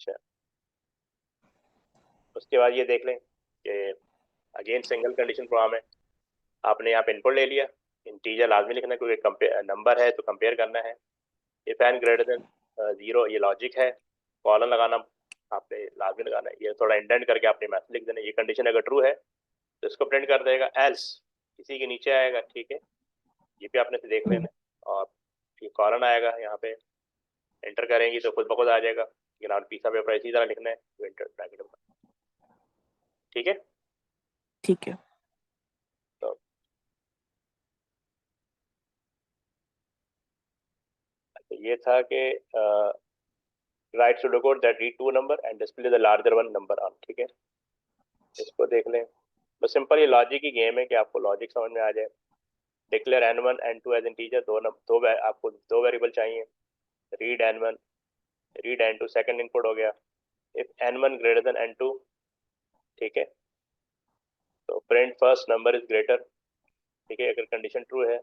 अच्छा, उसके बाद ये देख लें कि अगेन सिंगल कंडीशन प्रोग्राम है। आपने यहाँ पे इनपुट ले लिया, इंटीजर लाजमी लिखना है क्योंकि कंपेयर नंबर है तो कंपेयर करना है। इफ एन ग्रेटर देन 0 ये लॉजिक है, कॉलन लगाना आपने लाजमी लगाना है। ये थोड़ा इंडेंट करके आपने मैसेज लिख देना। ये कंडीशन अगर ट्रू है तो इसको प्रिंट कर देगा, एल्स इसी के नीचे आएगा। ठीक है, ये भी आपने से देख लेना है। और ये कॉलन आएगा, यहाँ पे एंटर करेंगी तो खुद ब खुद आ जाएगा। लेकिन आप पीसा पेपर इसी तरह लिखना है, एंटर ब्रैकेट में। ठीक है, ठीक है। तो ये था कि write pseudocode that read two number and display the larger one number on. ठीक है, इसको देख लें। बस सिंपल ये लॉजिक की गेम है कि आपको लॉजिक समझ में आ जाए। Declare n1 n2 as integer, आपको दो वेरिएबल चाहिए। Read n1, read n2, second input हो गया। If n1 greater than n2, ठीक है, तो print first number is greater. ठीक है, अगर कंडीशन ट्रू है,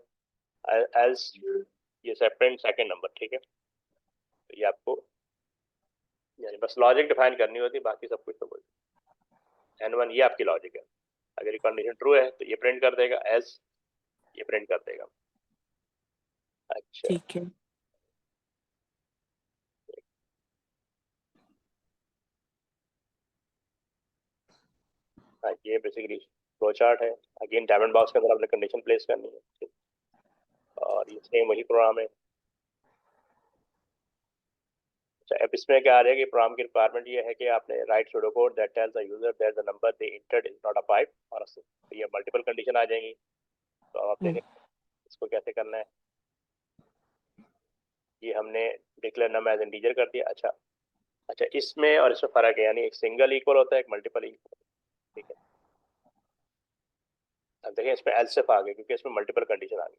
एल्स ये प्रिंट सेकंड नंबर। ठीक है, तो ये आपको यानी बस लॉजिक डिफाइन करनी होती, बाकी सब कुछ तो बोल। n1 ये आपकी लॉजिक है। अगर ये कंडीशन ट्रू है तो ये प्रिंट कर देगा, एल्स ये प्रिंट कर देगा। अच्छा, ठीक है। हाँ, ये बेसिकली फ्लो चार्ट है। अगेन डायमंड बॉक्स के अंदर आपने कंडीशन प्लेस करनी है। ठीक? और ये सेम वही प्रोग्राम है। अच्छा, अब इसमें क्या आ रहा है कि प्रोग्राम की रिक्वायरमेंट ये है कि आपने right pseudo code that tells the user that the number they entered is not a 5 और a 6। तो ये मल्टीपल कंडीशन आ जाएंगी। तो अब आप देखें इसको कैसे करना है। ये हमने डिक्लेयर नंबर एज इंटीजर कर दिया। अच्छा अच्छा, इसमें और इसमें फर्क है, यानी एक सिंगल इक्वल होता है, एक मल्टीपल इक्वल। ठीक है, अब देखें इसमें एल्सिफ आ गया क्योंकि इसमें मल्टीपल कंडीशन आ गई।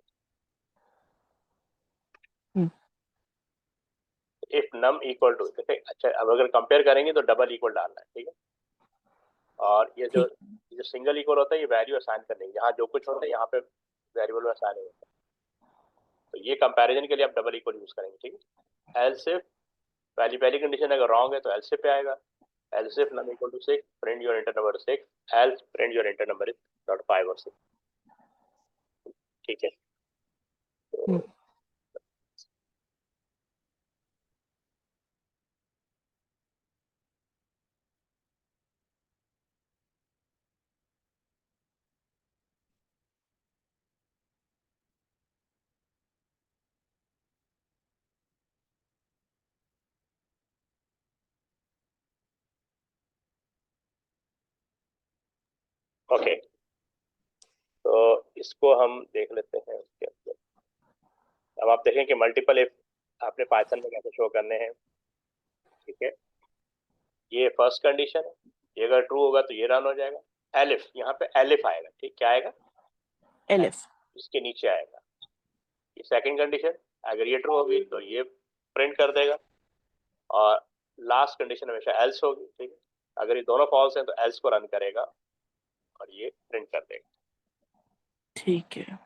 इफ नम इक्वल टू, अच्छा अब अगर कंपेयर करेंगे तो डबल इक्वल डालना है। ठीक है, और ये जो ठीक। सिंगल इक्वल होता है ये वैल्यू असाइन करने की, यहाँ जो कुछ होता है यहाँ पे वेरिएबल में असाइन होता है। तो ये कंपैरिजन के लिए आप डबल इक्वल यूज करेंगे। ठीक है, एल्स इफ पहली पहली कंडीशन अगर रॉन्ग है तो एल्स इफ पे आएगा। Else if num equal to 6 print your enter number 6, else print your enter number is not 5 और 6। ठीक है, तो ओके, तो इसको हम देख लेते हैं उसके अंदर। अब आप देखें कि मल्टीपल इफ आपने पाइथन में कैसे शो करने हैं। ठीक है, ये फर्स्ट कंडीशन है, ये अगर ट्रू होगा तो ये रन हो जाएगा। एलिफ, यहाँ पे एलिफ आएगा। ठीक, क्या आएगा? एलिफ। इसके नीचे आएगा। ये सेकंड कंडीशन, अगर ये ट्रू होगी तो ये प्रिंट कर देगा। और लास्ट कंडीशन हमेशा एल्स होगी। ठीक है, अगर ये दोनों फॉल्स हैं तो एल्स को रन करेगा और ये प्रिंट कर देगा। ठीक है।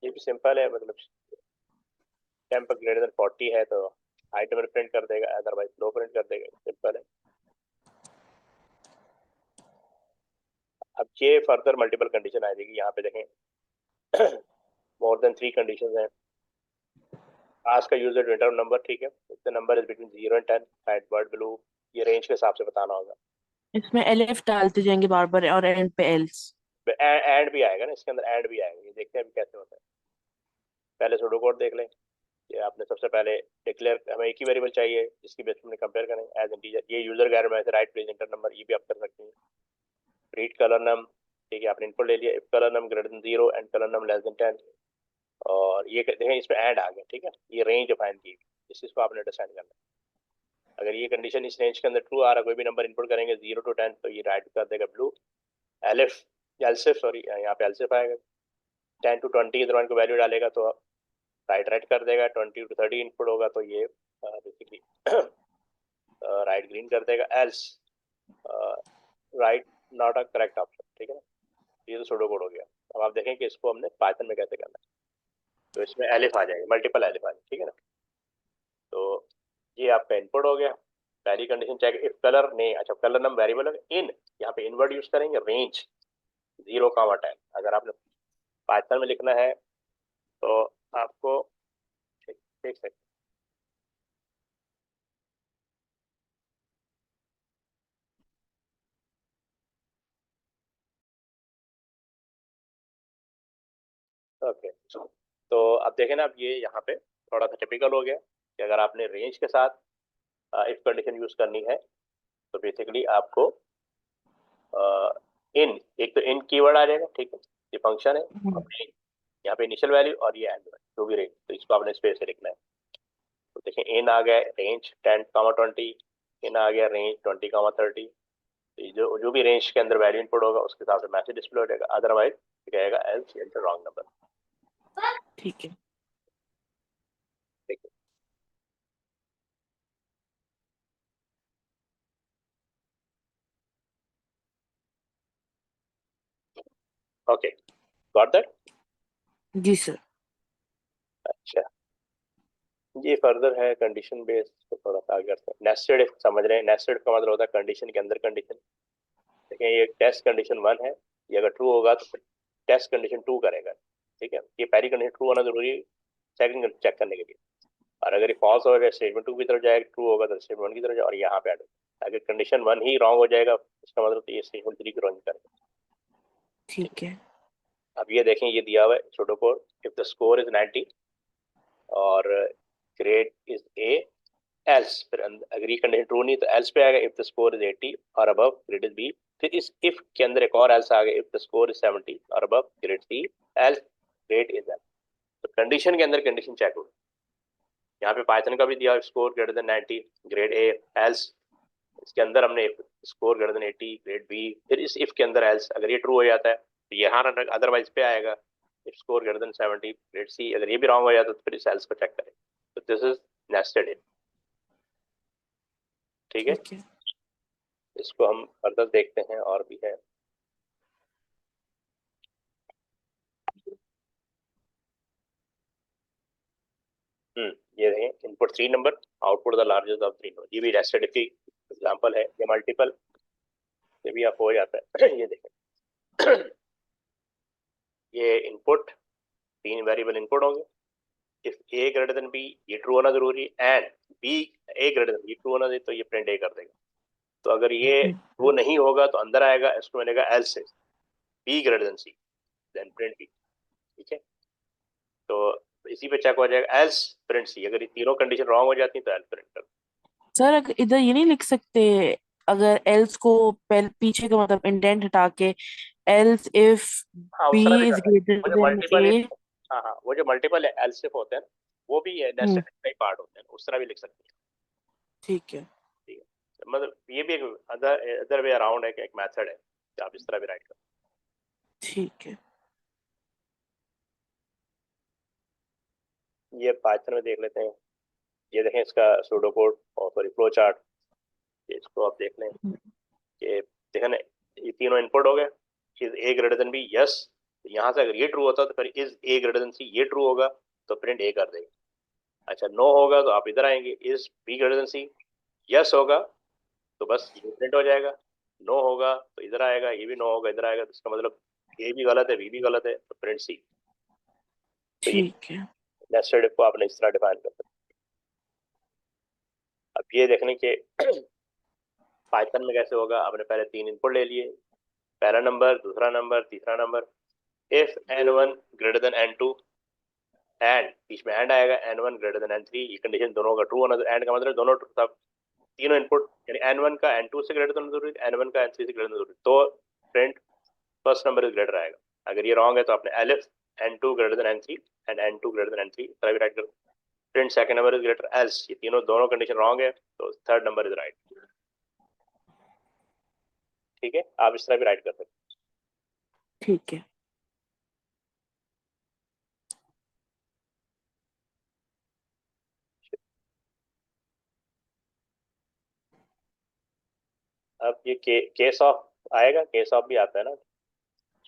ये भी सिंपल है, मतलब टेम्प ग्रेटर देन 40 है तो आइटम प्रिंट कर देगा, अदरवाइज लो प्रिंट कर देगा। सिंपल है। अब ये फर्दर मल्टीपल कंडीशन आ जाएगी। यहाँ पे देखें मोर देन 3 कंडीशन है। आस्क का यूजर इंटर नंबर। ठीक है, the number is between 0 and 10, right word blue, ये रेंज के हिसाब से बताना होगा। इसमें एलिफ डालते जाएंगे बार बार और एंड पे एल्स। एंड भी आएगा ना इसके अंदर, एंड भी आएगा। ये देखते हैं अभी कैसे होता है। पहले सूडो कोड देख लें। ये आपने सबसे पहले डिक्लेयर, हमें एक ही वेरिएबल चाहिए जिसकी बेस पे कंपेयर करें एज इंटीजर। ये यूजर गैर में राइट प्लेस इंटर नंबर, ये भी आप कर सकते हैं। रीड कलर नम, ठीक है, आपने इनपुट ले लिया। If colour num greater than 0 and colour num less than 10, और ये कहते हैं इसमें ऐड आ गया। ठीक है, ये रेंज डिफाइन की, इस चीज को आपने अंडरस्टैंड करना है। अगर ये कंडीशन इस रेंज के अंदर ट्रू आ रहा है, कोई भी नंबर इनपुट करेंगे 0 to 10, तो ये राइट कर देगा ब्लू। एलिफ, एल्सिफ सॉरी, यहाँ पे एल्सिफ आएगा। 10 to 20 के दौरान को वैल्यू डालेगा तो राइट राइट कर देगा। 20 to 30 इनपुट होगा तो ये बेसिकली राइट ग्रीन कर देगा। Else right not a correct option, ठीक है ना। ये तो सुडो कोड हो गया। अब आप देखें कि इसको हमने पाइथन में कैसे करना है। तो इसमें एलिफ आ जाएगी, मल्टीपल एलिफ आ जाएगी, ठीक है ना। तो ये आपका इनपुट हो गया। पहली कंडीशन चेक इफ कलर नहीं, अच्छा कलर नंबर वेरिएबल है इन, यहाँ पे इनवर्ड यूज करेंगे, रेंज 0, 10। अगर आपने पाइथन में लिखना है तो आपको देख सकते ओके। तो अब देखें ना, अब ये यहाँ पे थोड़ा सा टिपिकल हो गया कि अगर आपने रेंज के साथ इफ कंडीशन यूज करनी है तो बेसिकली आपको इन, एक तो इन कीवर्ड आ जाएगा, ठीक है, ये फंक्शन है, और range, यहाँ पे इनिशियल वैल्यू और ये एंड जो भी रेंज, तो इसको आपने स्पेस से लिखना है। तो देखें इन आ गया रेंज 10, 20, इन आ गया रेंज 20, 30। तो ये जो जो भी रेंज के अंदर वैल्यू इनपुट होगा उसके हिसाब से मैसेज डिस्प्ले हो जाएगा, अदरवाइज कहेगा एल्स एंटर रॉन्ग नंबर। ठीक है। ठीक है, ओके, गॉट दैट। जी सर। अच्छा, ये फर्दर है कंडीशन बेस्ड, तो थोड़ा सा आगे करते हैं। नेस्टेड इफ समझ रहे हैं, नेस्टेड का मतलब होता है कंडीशन के अंदर कंडीशन। देखें ये टेस्ट कंडीशन 1 है, ये अगर ट्रू होगा तो टेस्ट कंडीशन 2 करेगा, ठीक है। ये पहली कंडीशन ट्रू होना जरूरी है सेकंड चेक करने के लिए, और अगर ये फॉल्स हो जाए स्टेटमेंट 2 की तरफ जाएगा, ट्रू होगा तो स्टेटमेंट 1 की तरफ जाए, और यहाँ पे ऐड होगा। अगर कंडीशन 1 ही रॉन्ग हो जाएगा इसका मतलब तो ये स्टेटमेंट 3 की रॉन्ग करेगा। ठीक है। अब ये देखें, ये दिया हुआ है pseudo code, if the score is 90 और ग्रेड इज ए एल्स, फिर अगर ये कंडीशन ट्रू नहीं तो एल्स पे आएगा, इफ द स्कोर इज 80 और अबव ग्रेड इज बी। फिर इस इफ के अंदर एक और एल्स आ गया, इफ द स्कोर इज 70 और above grade C else grade is L. तो कंडीशन के अंदर कंडीशन चेक होगी। यहाँ पे पाइथन का भी दिया score greater than 90 grade A else, इसके अंदर हमने score greater than 80 grade B. फिर इस इफ के अंदर एल्स अगर ये ट्रू हो जाता है तो यहाँ अदरवाइज पे आएगा, if score greater than 70 grade C. अगर ये भी रॉन्ग हो जाता तो फिर इस एल्स को चेक करें। तो दिस इज नेस्टेड इफ, ठीक है। ठीक है। इसको हम फर्दर देखते हैं, और भी है। ये देखें input 3 number, output the largest of 3 number. ये भी नेस्टेड इफ की एग्जांपल है, ये मल्टीपल से भी आप हो जाता है। ये देखें ये इनपुट 3 वेरिएबल इनपुट होंगे, if A greater than B, ये ट्रू होना जरूरी है, and B A greater than B true होना चाहिए, तो ये प्रिंट ए कर देगा। तो अगर ये ट्रू नहीं होगा तो अंदर आएगा, इसको मिलेगा एल्स से B greater than C, then print B, ठीक है। तो इसी पे चेक हो जाएगा एल्स प्रिंट सी। अगर ये तीनों कंडीशन रॉन्ग हो जाती है तो एल्स प्रिंट कर। सर इधर ये नहीं लिख सकते, अगर एल्स को पीछे का मतलब इंडेंट हटा के एल्स इफ हाँ उस बी तरह भी इज कर सकते हैं, ग्रेटर वो जो देन मल्टीपल, ए। हाँ हाँ, वो जो मल्टीपल एल्सिफ होते हैं वो भी नेस्टेड का ही पार्ट होते हैं, उस तरह भी लिख सकते हैं, ठीक है। ठीक है। मतलब ये भी एक अदर अदर वे अराउंड है कि एक मेथड है कि आप इस तरह भी राइट कर। ठीक है। ये पाइथन में देख लेते हैं। ये देखें इसका सूडो कोड और सॉरी फ्लो चार्ट, इसको आप देख लें कि देखें ना, ये तीनों इनपुट हो गए, is A greater than B yes. यहाँ से अगर ये ट्रू होता तो फिर is A greater than C, ये ट्रू होगा तो प्रिंट ए कर देगा। अच्छा नो होगा तो आप इधर आएंगे, is B greater than C, yes होगा तो बस ये प्रिंट हो जाएगा, नो होगा तो इधर आएगा, ये भी नो होगा इधर आएगा, तो इसका मतलब ए भी गलत है बी भी गलत है तो प्रिंट सी। तो ये ठीक है। नेस्टेड को आपने इस तरह डिफाइन कर सकते हैं। अब ये देखने के पाइथन में कैसे होगा, आपने पहले 3 इनपुट ले लिए, पहला नंबर, दूसरा नंबर, तीसरा number. If n1 greater than n2 and बीच में एंड आएगा, n1 ग्रेटर देन n3, ये कंडीशन दोनों का ट्रू होना, तो एंड का मतलब दोनों सब तीनों इनपुट यानी n1 का n2 से ग्रेटर देन जरूरी, n1 का n3 से ग्रेटर देन जरूरी, तो print first number is greater आएगा। अगर ये रॉन्ग है तो आपने elif n2 greater than n3 and n2 greater than n3 तरह भी राइट करो। Print second number is greater else, ये तीनों दोनों कंडीशन रॉन्ग है तो थर्ड नंबर इज राइट, ठीक है। आप इस तरह भी राइट कर सकते हैं। ठीक है। अब ये केस ऑफ आएगा, केस ऑफ भी आता है ना,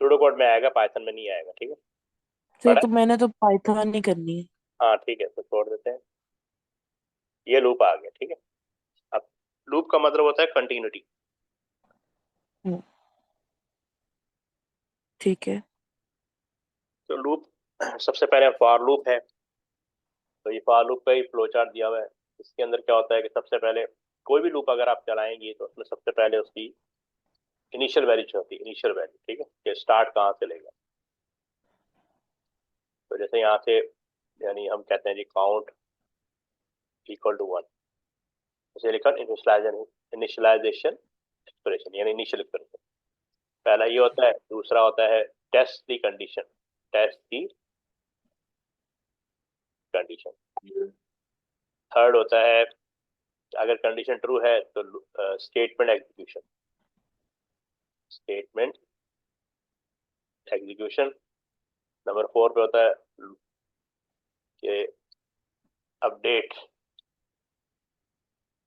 सूडो कोड में आएगा, पाइथन में नहीं आएगा, ठीक है। फिर पढ़ा? तो मैंने तो पाइथन ही करनी है। हाँ ठीक है, तो छोड़ देते हैं, ये लूप आ गया, ठीक है। अब लूप का मतलब होता है कंटिन्यूटी। हम्म, ठीक है। तो लूप सबसे पहले फॉर लूप है, तो ये फॉर लूप का ही फ्लो चार्ट दिया हुआ है। इसके अंदर क्या होता है कि सबसे पहले कोई भी लूप अगर आप चलाएंगे तो उसमें सबसे पहले उसकी इनिशियल वैल्यू होती है, इनिशियल वैल्यू, ठीक है, कि स्टार्ट कहाँ से लेगा। तो जैसे यहाँ से, यानी हम कहते हैं जी काउंट इक्वल टू 1, उसे लिखा इनिशियलाइजेशन एक्सप्रेशन, यानी इनिशियल एक्सप्रेशन। पहला ये होता है, दूसरा होता है टेस्ट दी कंडीशन, टेस्ट दी कंडीशन। थर्ड होता है अगर कंडीशन ट्रू है तो statement execution, statement execution. Number 4 पे होता है कि अपडेट,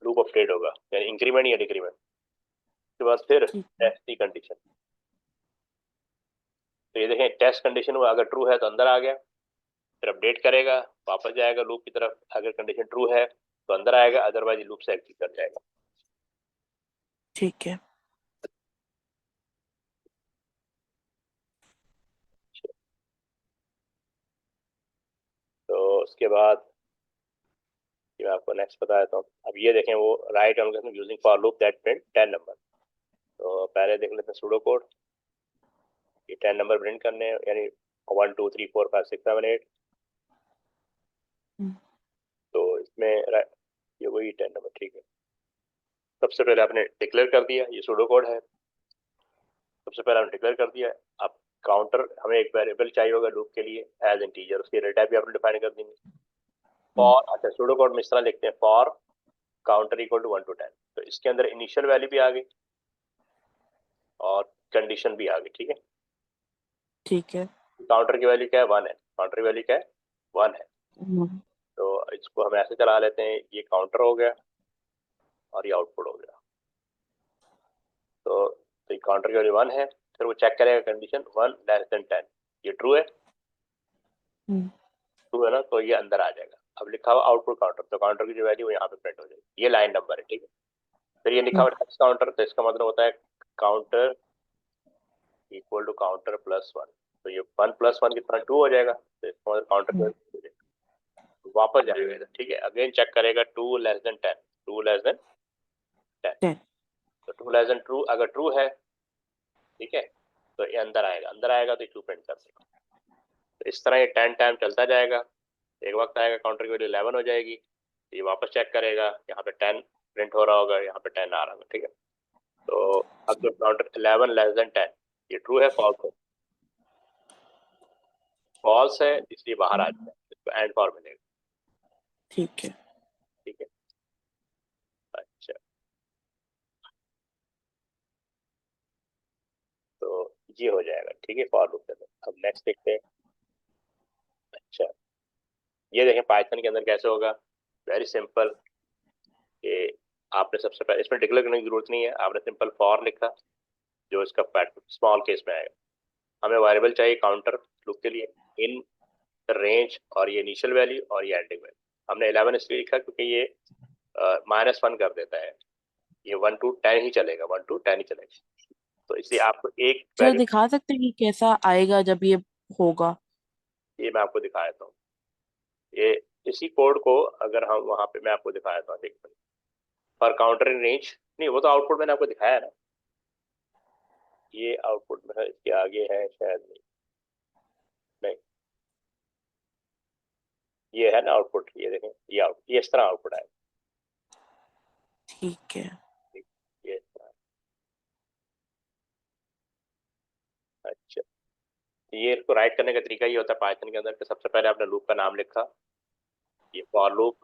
लूप अपडेट होगा, यानी इंक्रीमेंट या डिक्रीमेंट। उसके बाद फिर ठीक है। टेस्ट दी कंडीशन। तो ये देखें, टेस्ट कंडीशन हुआ, अगर ट्रू है तो अंदर आ गया, फिर अपडेट करेगा, वापस जाएगा लूप की तरफ, अगर कंडीशन ट्रू है तो अंदर आएगा, अदरवाइज लूप से एग्जिट कर जाएगा। ठीक है। तो उसके बाद ये मैं आपको नेक्स्ट बताया था। अब ये देखें, वो right algorithm using for loop that print 10 number. तो पहले देख लेते हैं सूडो कोड, ये 10 नंबर प्रिंट करने हैं, यानी 1 2 3 4 5 6 7 8। हम्म, तो इसमें ये वही 10 नंबर, ठीक है। सबसे पहले आपने डिक्लेयर कर दिया, ये सूडो कोड है, सबसे पहले आपने डिक्लेयर कर दिया। अब काउंटर, हमें एक वेरिएबल चाहिए होगा लूप के लिए एज इंटीजर, उसकी डेटा भी आपने डिफाइन कर देंगे। हम्म, फॉर, अच्छा सूडो कोड में इस तरह लिखते हैं, for counter equal to 1 to 10। तो इसके अंदर इनिशियल वैल्यू भी आ गई और कंडीशन भी आ गई, ठीक है। ठीक है। काउंटर की वैल्यू क्या है, 1 है, काउंटर की वैल्यू क्या है, 1 है। हम्म, तो इसको हम ऐसे चला लेते हैं, ये काउंटर हो गया और ये आउटपुट हो गया। तो ये काउंटर की वैल्यू 1 है, फिर वो चेक करेगा कंडीशन 1 लेस देन 10, ये ट्रू है, हम्म, ट्रू है ना, तो ये अंदर आ जाएगा। अब लिखा हुआ आउटपुट काउंटर, तो काउंटर की जो वैल्यू यहाँ पे प्रिंट हो जाएगी, ये लाइन नंबर है, ठीक है। फिर ये लिखा हम्म, हुआ टेक्स्ट काउंटर, तो इसका मतलब होता है counter equal to counter plus 1। तो ये 1 प्लस 1 कितना, 2 हो जाएगा, तो इसका मतलब काउंटर हम्म, वापस जाएगा इधर, ठीक है। अगेन चेक करेगा 2 लेस देन 10, 2 लेस देन 10। 10। तो 2 लेस देन ट्रू, अगर ट्रू है, ठीक है, तो ये अंदर आएगा, अंदर आएगा तो ट्रू प्रिंट कर देगा। तो इस तरह ये 10 टाइम चलता जाएगा। एक वक्त आएगा काउंटर की वैल्यू 11 हो जाएगी, तो ये वापस चेक करेगा, यहाँ पे 10 प्रिंट हो रहा होगा, यहाँ पे 10 आ रहा होगा, ठीक है। तो अब जो काउंटर 11 लेस देन 10, ये ट्रू है, फॉल्स है, फॉल्स है, इसलिए बाहर आ जाएगा, इसको एंड फॉर मिलेगा, ठीक है। ठीक है। अच्छा, तो ये हो जाएगा, ठीक है, फॉर लूप के अंदर। अब नेक्स्ट देखते हैं। अच्छा, ये देखें पाइथन के अंदर कैसे होगा, वेरी सिंपल। कि आपने सबसे पहले इसमें डिक्लेयर करने की जरूरत नहीं है, आपने सिंपल फॉर लिखा, जो इसका स्मॉल केस में आएगा। हमें वेरिएबल चाहिए काउंटर लूप के लिए, इन रेंज, और ये इनिशियल वैल्यू और ये एंडिंग वैल्यू। हमने 11 इसलिए लिखा क्योंकि ये -1 कर देता है, ये 1 to 10 ही चलेगा, 1 to 10 ही चलेगा। तो इसलिए आपको एक सर वैल्यू, दिखा सकते हैं कि कैसा आएगा जब ये होगा? ये मैं आपको दिखा देता हूँ। ये इसी कोड को अगर हम वहां पे, मैं आपको दिखा देता हूँ, देखते हैं। फॉर काउंटर इन रेंज, नहीं वो तो आउटपुट मैंने आपको दिखाया है ना, ये आउटपुट में है, इसके आगे है शायद, नहीं नहीं, ये है ना आउटपुट, ये देखें, ये आउट, ये इस तरह आउटपुट आएगा, ठीक है। ठीक, ये इस तरह। अच्छा, तो ये इसको राइट करने का तरीका ये होता है पाइथन के अंदर कि सबसे पहले आपने लूप का नाम लिखा, ये for loop,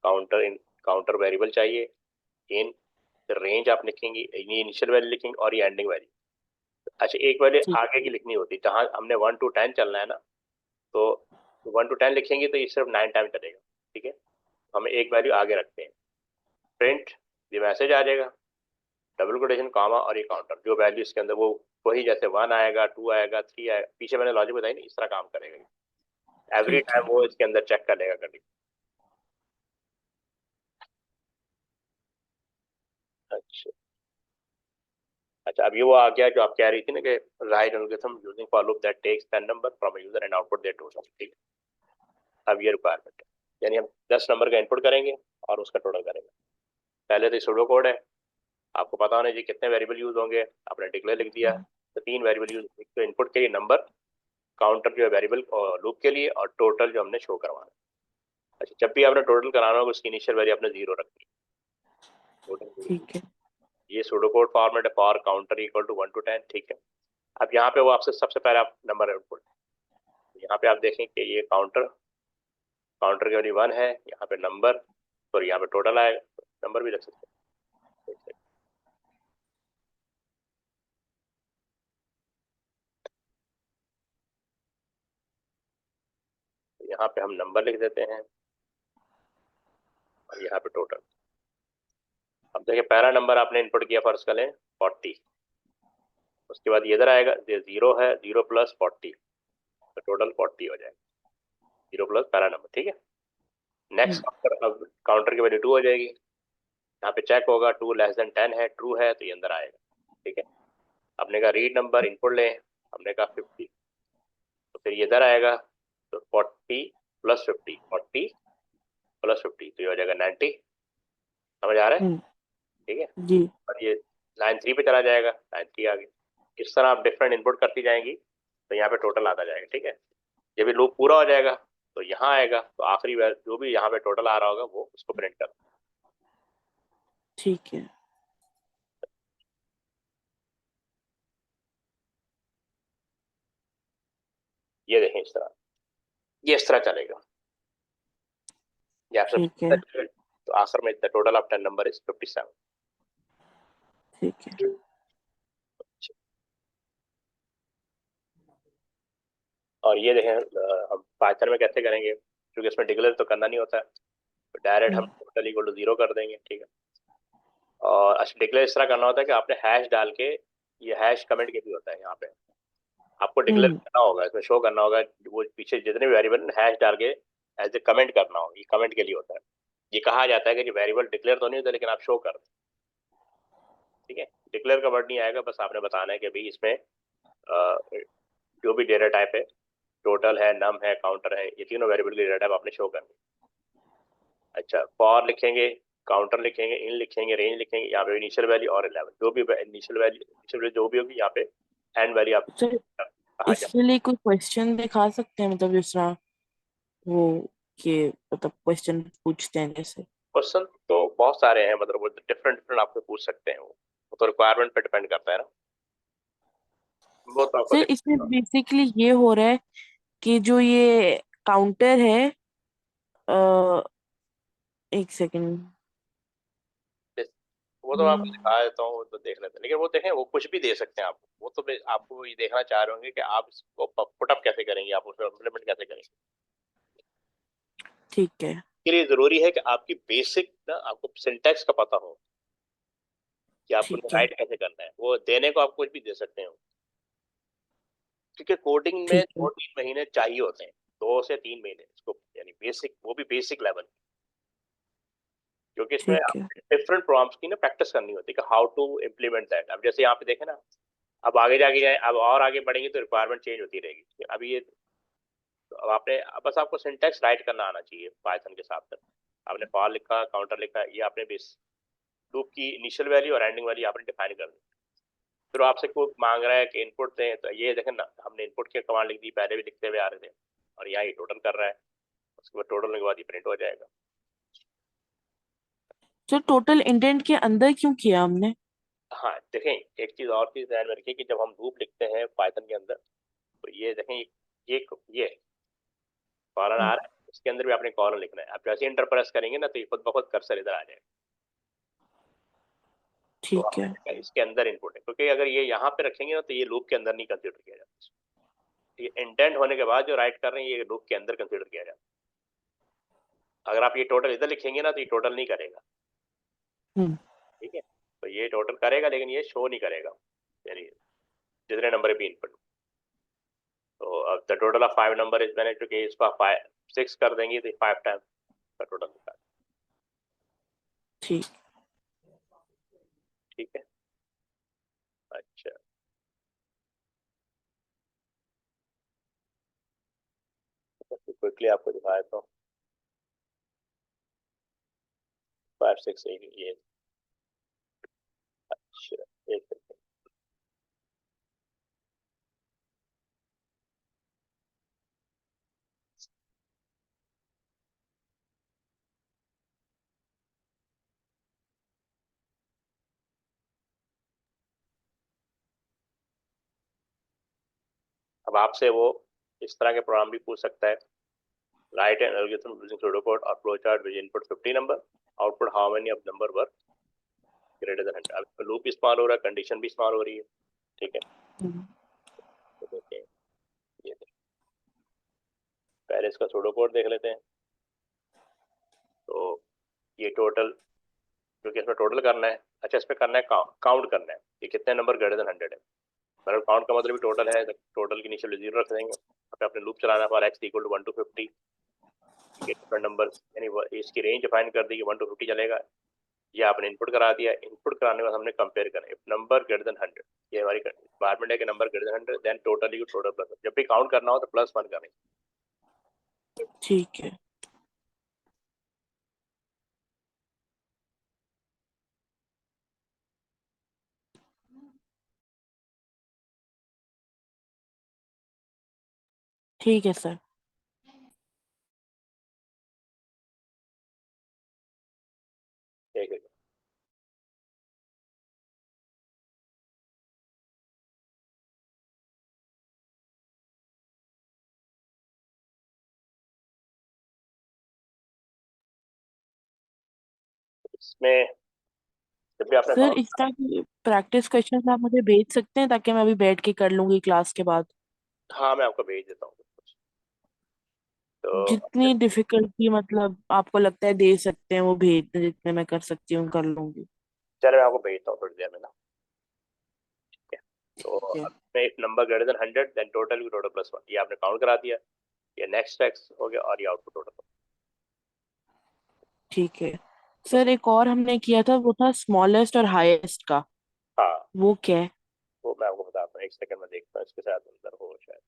counter in, counter variable चाहिए, इन रेंज आप लिखेंगे, ये इनिशियल वैल्यू लिखेंगे और ये एंडिंग वैल्यू। अच्छा, एक वैल्यू ठीक। आगे की लिखनी होती है, जहां हमने 1 to 10 चलना है ना, तो 1 to 10 लिखेंगे तो ये सिर्फ 9 टाइम चलेगा, ठीक है। हमें एक वैल्यू आगे रखते हैं, प्रिंट ये मैसेज आ जाएगा, डबल कोटेशन कॉमा और ये काउंटर, जो वैल्यू इसके अंदर वो वही, जैसे 1 आएगा, 2 आएगा, 3 आएगा, पीछे मैंने लॉजिक बताई ना, इस तरह काम करेगा एवरी ठीक है टाइम, वो इसके अंदर चेक कर लेगा कंडीशन। अच्छा अच्छा, अब ये वो आ गया जो आप कह रही थी ना कि write algorithm using for loop that takes 10 number from a user and output their total, ठीक है। अब ये रिक्वायरमेंट है, यानी हम 10 नंबर का इनपुट करेंगे और उसका टोटल करेंगे। पहले तो सूडो कोड है, आपको पता होना चाहिए कितने वेरिएबल यूज होंगे, आपने डिक्लेयर लिख दिया, तो 3 वेरिएबल यूज, एक तो इनपुट के लिए नंबर, काउंटर जो है वेरिएबल लूप के लिए, और टोटल जो हमने शो करवाना। अच्छा, जब भी आपने टोटल कराना होगा उसकी इनिशियल वैल्यू आपने 0 रखनी है, टोटल। ठीक है ये सूडो कोड फॉर्मेट है for counter equal to 1 to 10, ठीक है। अब यहाँ पे वो आपसे सबसे पहले आप नंबर इनपुट, यहाँ पे आप देखें कि ये काउंटर काउंटर की वैल्यू 1 है, यहाँ पे नंबर, और यहाँ पे टोटल आएगा, नंबर भी रख सकते हैं। यहाँ पे हम नंबर लिख देते हैं और यहाँ पे टोटल। अब देखिए पहला नंबर आपने इनपुट किया, फर्ज कर लें 40, उसके बाद ये इधर आएगा, ये 0 है, 0 प्लस 40, तो टोटल 40 हो जाएगा, 0 प्लस पहला नंबर, ठीक है। नेक्स्ट काउंटर, अब काउंटर की वैल्यू 2 हो जाएगी, यहाँ पे चेक होगा 2 लेस देन 10 है, ट्रू है, तो ये अंदर आएगा, ठीक है। हमने कहा रीड नंबर इनपुट लें, हमने कहा 50, तो फिर ये इधर आएगा, तो 40 प्लस 50, 40 प्लस 50, तो ये हो जाएगा 90, समझ आ रहा है, ठीक है। जी और ये लाइन 3 पे चला जाएगा, लाइन 3 आ गई। इस तरह आप डिफरेंट इनपुट करती जाएंगी, तो यहाँ पे टोटल आता जाएगा, ठीक है। जब ये लूप पूरा हो जाएगा तो यहाँ आएगा, तो आखिरी जो भी यहाँ पे टोटल आ रहा होगा वो उसको प्रिंट कर। ठीक है ये देखें इस तरह, ये इस तरह चलेगा, ये आपसे ठीक है तो आखिर में the total of 10 number is 57। ठीक है और ये देखें हम पाइथन में कैसे करेंगे, क्योंकि इसमें डिक्लेयर तो करना नहीं होता है, तो डायरेक्ट हम टोटल इक्वल टू 0 कर देंगे, ठीक है। और अच्छा, डिक्लेयर इस तरह करना होता है कि आपने हैश डाल के, ये हैश कमेंट के भी होता है, यहाँ पे आपको डिक्लेयर करना होगा, इसमें शो करना होगा, वो पीछे जितने भी वेरिएबल हैश डाल के एज ए कमेंट करना होगा, ये कमेंट के लिए होता है। ये कहा जाता है कि जो वेरिएबल डिक्लेयर तो नहीं होता लेकिन आप शो कर दें, ठीक है। डिक्लेयर का वर्ड नहीं आएगा, बस आपने बताना है कि भाई इसमें जो भी डेटा टाइप है, टोटल है, नम है, काउंटर है, ये तीनों वेरिएबल की डेटा टाइप आपने शो करनी। अच्छा, फॉर लिखेंगे, काउंटर लिखेंगे, इन लिखेंगे, रेंज लिखेंगे, यहाँ पे इनिशियल वैल्यू और 11, जो भी इनिशियल वैल्यू जो भी होगी, यहाँ पे एंड वैल्यू आप सर कहा जाए। इसके लिए कोई क्वेश्चन दिखा सकते हैं, मतलब जिस तरह वो कि मतलब क्वेश्चन पूछते हैं जैसे। क्वेश्चन तो बहुत सारे हैं, मतलब वो डिफरेंट डिफरेंट आपसे पूछ सकते हैं, वो तो रिक्वायरमेंट पे डिपेंड करता है ना, वो तो आपको सर इसमें बेसिकली ये हो रहा है कि जो ये काउंटर है, अ, एक सेकंड। वो तो मैं आपको दिखा देता हूँ, वो तो देख लेते हैं, लेकिन वो देखें वो कुछ भी दे सकते हैं आपको, वो तो आपको ये देखना चाह रहे होंगे कि आप इसको पुटअप कैसे करेंगे, आप उसको इम्प्लीमेंट कैसे करेंगे। ठीक है इसके लिए जरूरी है कि आपकी बेसिक ना, आपको सिंटैक्स का पता हो कि आपको ठीक है राइट कैसे करना है, वो देने को आप कुछ भी दे सकते हो, क्योंकि कोडिंग में ठीक है 2-3 महीने चाहिए होते हैं, 2 से 3 महीने इसको, यानी बेसिक, वो भी बेसिक लेवल, क्योंकि इसमें ठीक है डिफरेंट प्रॉम्प्ट्स की ना प्रैक्टिस करनी होती है कि हाउ टू इम्प्लीमेंट दैट। अब जैसे यहाँ पे देखें ना, अब आगे जाके जाए, अब और आगे बढ़ेंगे तो रिक्वायरमेंट चेंज होती रहेगी। अभी ये तो अब आपने, बस आपको सिंटैक्स राइट करना आना चाहिए पाइथन के साथ साथ। आपने फॉर लिखा, काउंटर लिखा, ये आपने बेस लूप की इनिशियल वैल्यू और एंडिंग वैल्यू आपने डिफाइन कर दी। फिर वो आपसे कोई मांग रहा है कि इनपुट दें, तो ये देखें ना, हमने इनपुट की कमांड लिख दी, पहले भी लिखते हुए आ रहे थे, और यहाँ ये टोटल कर रहा है, उसके बाद टोटल के बाद ये प्रिंट हो जाएगा। तो टोटल इंडेंट के अंदर क्यों किया हमने? हाँ देखें, एक चीज और चीज ध्यान में रखिए कि जब हम लूप लिखते हैं पाइथन के अंदर, तो ये देखें, ये कॉलन आ रहा है, इसके अंदर भी आपने कॉलन लिखना है। आप जैसे इंटर प्रेस करेंगे ना, तो ये खुद ब खुद कर्सर इधर आ जाएगा, तो ठीक आपने है देखा इसके अंदर इनपुट है, क्योंकि अगर ये यहाँ पे रखेंगे ना तो ये लूप के अंदर नहीं कंसिडर किया जाता। ये इंटेंट होने के बाद जो राइट कर रहे हैं ये लूप के अंदर कंसिडर किया जाता है। अगर आप ये टोटल इधर लिखेंगे ना तो ये टोटल नहीं करेगा, हम्म ठीक है। तो ये टोटल करेगा लेकिन ये शो नहीं करेगा, यानी जितने नंबर भी इनपुट। तो अब the total of 5 number is मैंने चूंकि इसको 6 कर देंगे तो 5 टाइम का टोटल निकाल। ठीक। ठीक है। अच्छा, क्विकली आपको दिखाया तो 5 6 ये। अच्छा, एक सेकंड। अब आपसे वो इस तरह के प्रोग्राम भी पूछ सकता है, right an algorithm using pseudocode or flowchart which input 50 number, output how many of number were greater than 100। अब लूप भी इस्तेमाल हो रहा है, कंडीशन भी इस्तेमाल हो रही है। ठीक है, हम्म, तो देखते हैं, ये देखिए। पहले इसका pseudocode देख लेते हैं। तो ये टोटल, क्योंकि इसमें टोटल करना है। अच्छा, इसमें करना है काउंट करना है कि कितने नंबर ग्रेटर देन 100 है। मतलब काउंट का मतलब भी टोटल है, तो टोटल की इनिशियल 0 रख देंगे। फिर अपने लूप चलाना for x equal to 1 to 50। ठीक है, डिफरेंट नंबर, यानी इसकी रेंज डिफाइन कर दी कि 1 to 50 चलेगा। ये आपने इनपुट करा दिया। इनपुट कराने के बाद हमने कंपेयर करना है नंबर ग्रेटर देन 100। ये हमारी रिक्वायरमेंट है कि number greater than 100, then total equal total plus. जब भी काउंट करना हो तो +1 करें। ठीक है। ठीक है सर। ठीक है। इसमें जब भी आपने सर काउंट, इसका प्रैक्टिस क्वेश्चन आप मुझे भेज सकते हैं ताकि मैं अभी बैठ के कर लूंगी क्लास के बाद। हाँ मैं आपको भेज देता हूँ। तो जितनी डिफिकल्टी मतलब आपको लगता है दे सकते हैं वो भेज दें, जितने मैं कर सकती हूँ कर लूंगी। चलो मैं आपको भेजता हूँ थोड़ी देर में ना। ठीक है। तो ठीक है। अब मैं if number greater than 100 then total total +1, ये आपने काउंट करा दिया। ये नेक्स्ट एक्स हो गया और ये आउटपुट टोटल। ठीक है बस। सर। एक और हमने किया था वो था स्मॉलेस्ट और हाईएस्ट का, हाँ, वो क्या है? वो मैं आपको बताता हूँ, एक सेकंड में देखता हूँ इसके साथ अंदर हो शायद।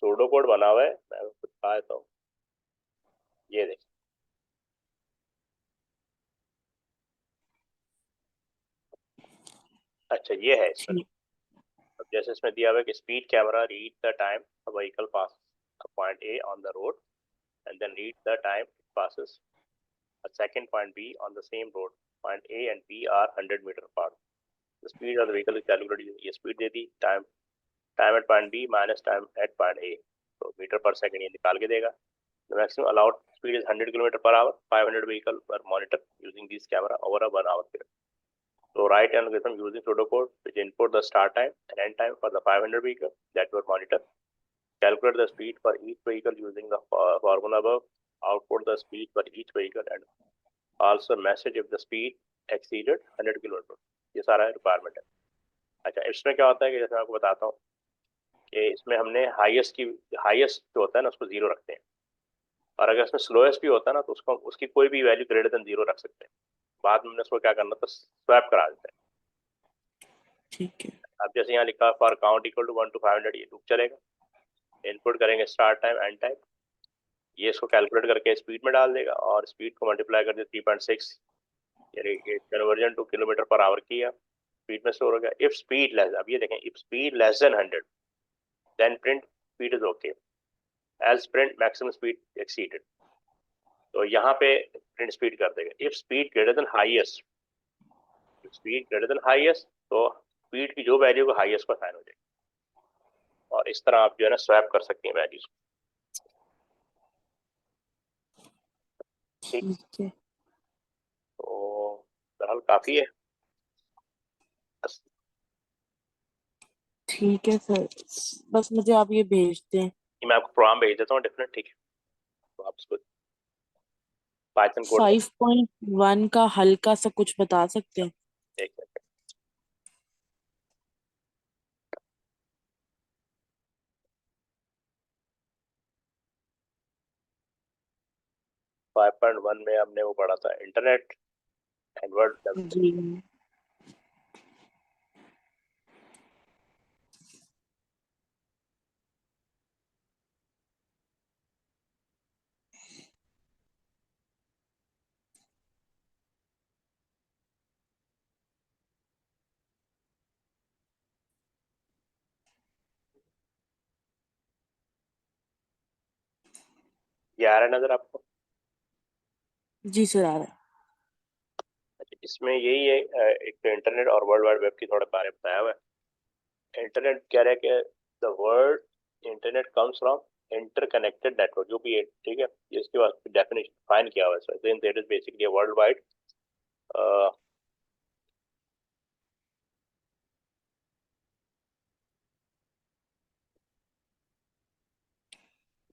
सूडो कोड बना हुआ है, मैं कुछ पाया तो ये देख। अच्छा ये है इसमें। ठीक। अब जैसे इसमें दिया हुआ है कि speed camera read the time a vehicle pass point A on the road and then read the time it passes a second point B on the same road, point A and B are 100 metre apart, the speed of the vehicle is calculated, ये speed दे दी, time at point B minus time at point A, तो metre पर second ये निकाल के देगा। The maximum allowed speed is 100 km per hour. 500 vehicles were monitored using this camera over a 1 hour period. So write an algorithm using pseudocode which input the start time and end time for the 500 vehicles that were monitored. Calculate the speed for each vehicle using the formula above. Output the speed for each vehicle and also message if the speed exceeded 100 km. ये सारा requirement है। अच्छा इसमें क्या होता है कि जैसे मैं आपको बताता हूँ कि इसमें हमने हाईएस्ट जो होता है ना उसको 0 रखते हैं, और अगर इसमें स्लोएस्ट भी होता है ना तो उसको उसकी कोई भी वैल्यू ग्रेटर देन 0 रख सकते हैं। बाद में हमने उसको क्या करना था, स्वैप करा देते हैं। ठीक है। अब जैसे यहाँ लिखा for count equal to 1 to 500, ये लूप चलेगा। इनपुट करेंगे स्टार्ट टाइम एंड टाइम, ये इसको कैलकुलेट करके स्पीड में डाल देगा और स्पीड को मल्टीप्लाई कर दिया 3.6, यानी conversion to kilometre per hour किया, स्पीड में स्टोर हो गया। इफ स्पीड लेस, अब ये देखें, if speed less than 100 then print speed is okay, else print maximum speed exceeded, तो यहाँ पे प्रिंट स्पीड कर देगा। If speed greater than highest, तो स्पीड की जो वैल्यू को हाईएस्ट पर साइन हो जाएगी, और इस तरह आप जो है ना स्वैप कर सकती हैं वैल्यूज। ठीक है। तो बहरहाल काफी है। ठीक है सर, बस मुझे आप ये भेज दें। मैं आपको प्रोग्राम भेज देता हूँ डिफरेंट, ठीक है, तो आप उसको पाइथन कोड 5.1 का हल्का सा कुछ बता सकते हैं? देख सकते 5.1 में हमने वो पढ़ा था इंटरनेट एंड वर्ल्ड। जी। ये आ रहा है नजर आपको? जी सर, आ रहा है। अच्छा, इसमें यही है, एक तो इंटरनेट और वर्ल्ड वाइड वेब की थोड़ा बारे में बताया हुआ है। इंटरनेट कह रहा है कि the word internet comes from interconnected network, जो भी है, ठीक है, ये इसके बाद डेफिनेशन फाइन किया हुआ है। Then that is basically world wide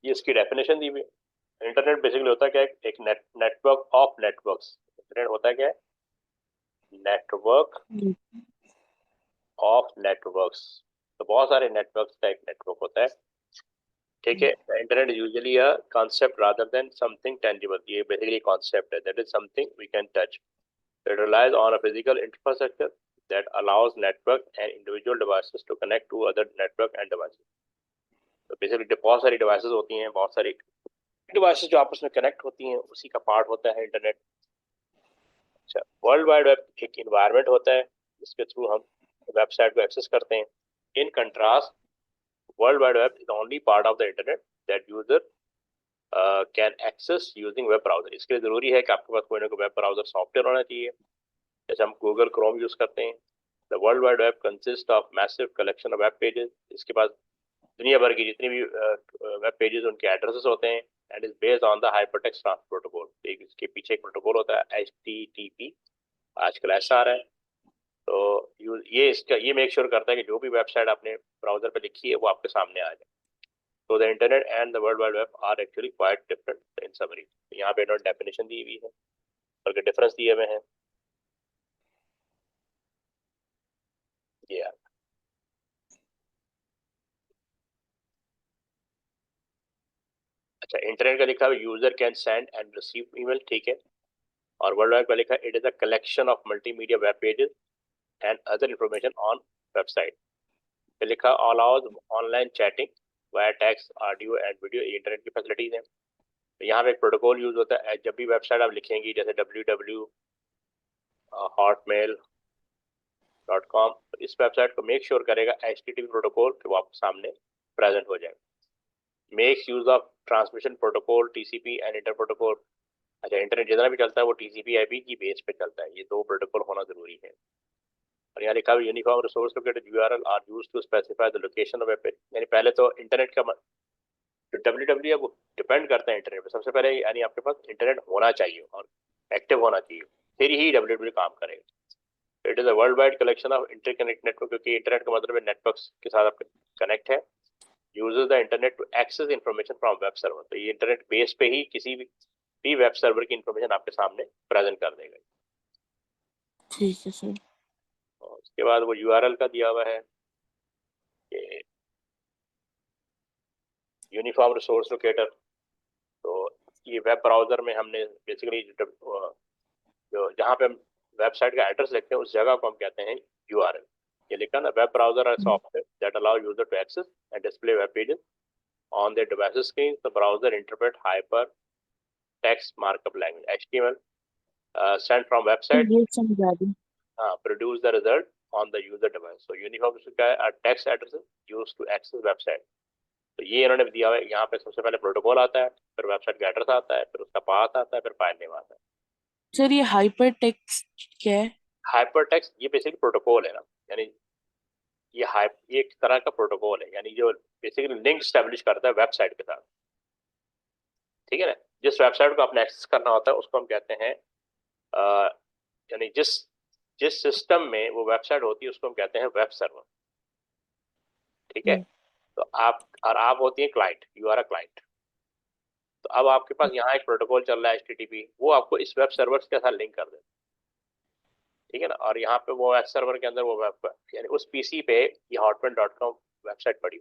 ये इसकी डेफिनेशन दी हुई है। इंटरनेट बेसिकली होता है क्या, एक नेटवर्क ऑफ नेटवर्क्स। इंटरनेट होता है क्या, नेटवर्क ऑफ नेटवर्क्स, तो बहुत सारे नेटवर्क्स का एक नेटवर्क होता है, ठीक है। Internet is usually a concept rather than something tangible, ये बेसिकली कॉन्सेप्ट है, that is something we can touch, it relies on a physical infrastructure that allows network and individual devices to connect to other network and devices. तो basically बहुत सारी devices होती हैं, बहुत सारी devices जो आपस में कनेक्ट होती हैं, उसी का पार्ट होता है इंटरनेट। अच्छा, वर्ल्ड वाइड वेब एक इन्वायरमेंट होता है जिसके थ्रू हम वेबसाइट को एक्सेस करते हैं। In contrast, world wide web is only part of the internet that user can access using web browser. इसके लिए जरूरी है कि आपके पास कोई ना कोई वेब ब्राउजर सॉफ्टवेयर होना चाहिए, जैसे हम गूगल क्रोम यूज करते हैं। The world wide web consist of massive collection of web pages, इसके पास दुनिया भर की जितनी भी वेब पेजेस उनके एड्रेसेस होते हैं, and is based on the hypertext transfer protocol. इसके पीछे एक प्रोटोकॉल होता है HTTP, आजकल ऐसा आ रहा है। तो ये इसका ये मेक श्योर करता है कि जो भी वेबसाइट आपने ब्राउजर पे लिखी है वो आपके सामने आ जाए। तो the internet and the world wide web are actually quite different in summary. यहाँ पे इन्होंने डेफिनेशन दी हुई है और डिफरेंस दिए हुए हैं ये। अच्छा, इंटरनेट का लिखा है user can send and receive email, ठीक है, और वर्ल्ड वाइड का लिखा है it is a collection of multimedia web pages and other information on website. लिखा allows online chatting via text, audio and video, ये इंटरनेट की फैसिलिटीज हैं। तो यहाँ पे एक प्रोटोकॉल यूज होता है। जब भी वेबसाइट आप लिखेंगी जैसे www.hotmail.com, तो इस वेबसाइट को मेक श्योर करेगा HTTP प्रोटोकॉल कि वो आपके सामने प्रेजेंट हो जाए। Makes use of transmission protocol TCP and inter protocol. अच्छा, इंटरनेट जितना भी चलता है वो TCP IP की बेस पे चलता है, ये दो प्रोटोकॉल होना जरूरी है। और यहाँ लिखा हुआ uniform resource located URL are used to specify the location of web page. यानी पहले तो इंटरनेट का जो www है वो डिपेंड करता है इंटरनेट पे। सबसे पहले यानी आपके पास इंटरनेट होना चाहिए और एक्टिव होना चाहिए, फिर ही www काम करेगा। It is a world wide collection of interconnect network, क्योंकि इंटरनेट का मतलब है नेटवर्क्स के साथ आप कनेक्ट है। Uses the internet to access information from web server. तो ये इंटरनेट बेस पे ही किसी भी वेब सर्वर की इंफॉर्मेशन आपके सामने प्रेजेंट कर देगा। ठीक है सर। और उसके बाद वो URL का दिया हुआ है कि यूनिफॉर्म रिसोर्स लोकेटर। तो ये वेब ब्राउजर में हमने बेसिकली जो जहाँ पे हम वेबसाइट का एड्रेस लिखते हैं उस जगह को हम कहते हैं URL। ये लिखा ना, web browser are software that allow user to access and display web pages on their devices screen. The browser interpret hypertext markup language HTML sent from website, ये समझा दी। produce the result on the user device. So uniform text addresses used to access website. तो ये इन्होंने दिया हुआ है। यहाँ पे सबसे पहले प्रोटोकॉल आता है, फिर वेबसाइट का एड्रेस आता है, फिर उसका पाथ आता है, फिर फाइल नेम आता है। सर ये हाइपर टेक्स्ट क्या है? हाइपरटेक्स्ट ये बेसिकली प्रोटोकॉल है ना, यानी ये एक तरह का प्रोटोकॉल है, यानी जो बेसिकली लिंक स्टैब्लिश करता है वेबसाइट के साथ। ठीक है ना, जिस वेबसाइट को आपने एक्सेस करना होता है उसको हम कहते हैं यानी जिस जिस सिस्टम में वो वेबसाइट होती है उसको हम कहते हैं वेब सर्वर। ठीक है, तो आप होती है client, you are a client. तो अब आपके पास यहाँ एक प्रोटोकॉल चल रहा है HTTP, वो आपको इस वेब सर्वर के साथ लिंक कर देता है। ठीक है ना, और यहाँ पे वो वेब सर्वर के अंदर वो वेब यानी उस PC पे ये hotmail.com वेबसाइट पड़ी।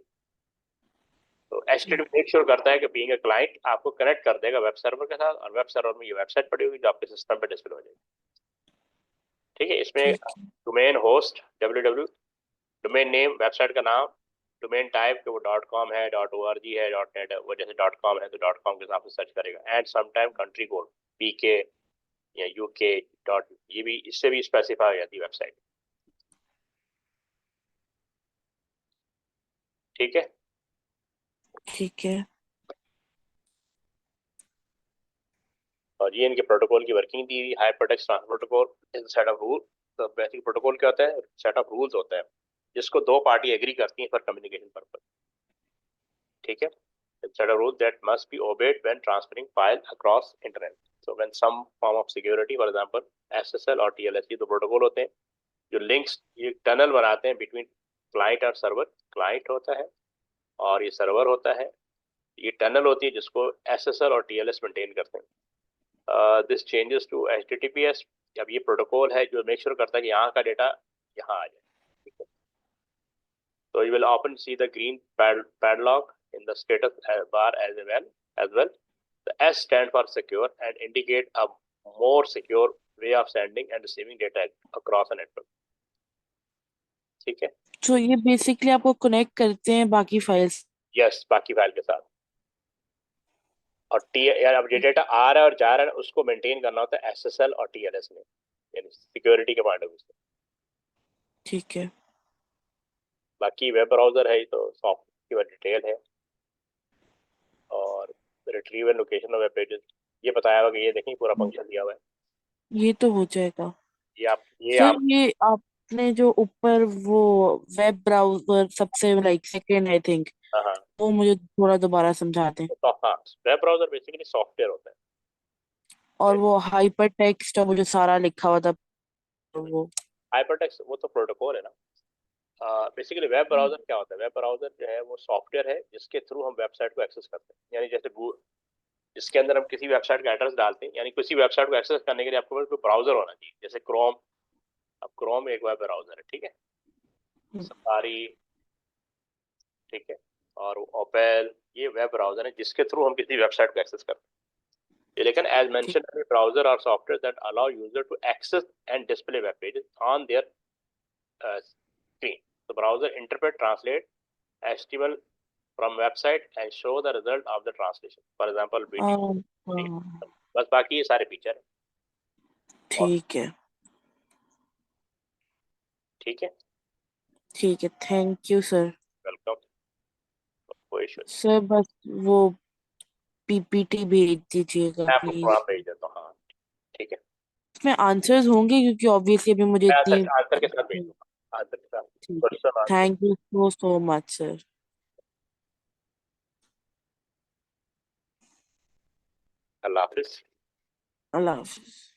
तो HTTP मेक श्योर करता है कि बीइंग अ क्लाइंट आपको कनेक्ट कर देगा वेब सर्वर के साथ, और वेब सर्वर में ये वेबसाइट पड़ी होगी जो आपके सिस्टम पे डिस्प्ले हो जाएगी। ठीक है, इसमें domain host www, domain name website का नाम, डोमेन टाइप के वो .com है, .org है, .net है, वो जैसे .com है तो .com के हिसाब से सर्च करेगा। And sometime country code PK या UK ये भी इससे भी स्पेसिफाई हो जाती है वेबसाइट। ठीक है, ठीक है। और ये इनके प्रोटोकॉल की वर्किंग दी हुई। Hypertext transfer protocol is set of rule. तो बेसिक प्रोटोकॉल क्या होता है? सेट ऑफ रूल्स होता है जिसको दो पार्टी एग्री करती हैं फॉर कम्युनिकेशन पर्पस। ठीक है, set a rule that must be obeyed when transferring file across internet. So when some form of security, for example SSL और TLS, ये दो प्रोटोकॉल होते हैं जो लिंक्स ये टनल बनाते हैं बिटवीन क्लाइंट और सर्वर। क्लाइंट होता है और ये सर्वर होता है, ये टनल होती है जिसको SSL और TLS मेंटेन करते हैं। This changes to HTTPS। अब ये प्रोटोकॉल है जो मेक श्योर करता है कि यहाँ का डेटा यहाँ आ जाए। ठीक है, so you will often see the green padlock in the status bar as well. The S stand for secure and indicate a more secure way of sending and receiving data across a network. ठीक है, तो ये basically आपको connect करते हैं बाकी files. Yes, बाकी file के साथ। और यार अब जो डेटा आ रहा है और जा रहा है उसको मेंटेन करना होता है SSL और TLS में, यानी सिक्योरिटी के पॉइंट ऑफ व्यू से। ठीक है। बाकी वेब ब्राउजर है तो सॉफ्टवेयर की डिटेल है, और retrieve and location of web pages ये बताया हुआ कि ये देखें पूरा फंक्शन दिया हुआ है। ये तो हो जाएगा। ये सर आप ये आपने जो ऊपर वो वेब ब्राउजर सबसे लाइक सेकेंड आई थिंक, हाँ हाँ, वो मुझे थोड़ा दोबारा समझा दें। तो हाँ, वेब ब्राउजर बेसिकली सॉफ्टवेयर होता है। और वो हाइपर टेक्स्ट और वो जो सारा लिखा हुआ था वो। हाइपरटेक्स्ट वो तो प्रोटोकॉल है ना। बेसिकली वेब ब्राउजर क्या होता है? वेब ब्राउजर जो है वो सॉफ्टवेयर है जिसके थ्रू हम वेबसाइट को एक्सेस करते हैं। यानी जैसे जिसके अंदर हम किसी वेबसाइट का एड्रेस डालते हैं, यानी किसी वेबसाइट को एक्सेस करने के लिए आपके पास कोई ब्राउजर होना चाहिए। जैसे क्रोम, अब क्रोम एक वेब ब्राउजर है। ठीक है, सफारी, ठीक है, और ओपेल ये वेब ब्राउजर है जिसके थ्रू हम किसी वेबसाइट को एक्सेस करते हैं। लेकिन एज मेंशन, ब्राउजर और software that allow user to access and display web pages on their screen. The browser interpret, translate HTML from website and show the result of the translation. For example, video. हाँ, बस बाकी ये सारे feature है. ठीक है ठीक है, ठीक है, थैंक यू सर. वेलकम. कोई इशू नहीं. सर बस वो पीपीटी भेज दीजिएगा मैं आपको प्लीज. प्रोग्राम भेज देता हूँ. हाँ, ठीक है. इसमें आंसर्स होंगे क्योंकि ऑब्वियसली अभी मुझे मैं इतनी. आंसर के साथ भेज दूंगा. आंसर के साथ ठीक है, question answer. Thank you so so much sir. Allah Hafiz. Allah Hafiz.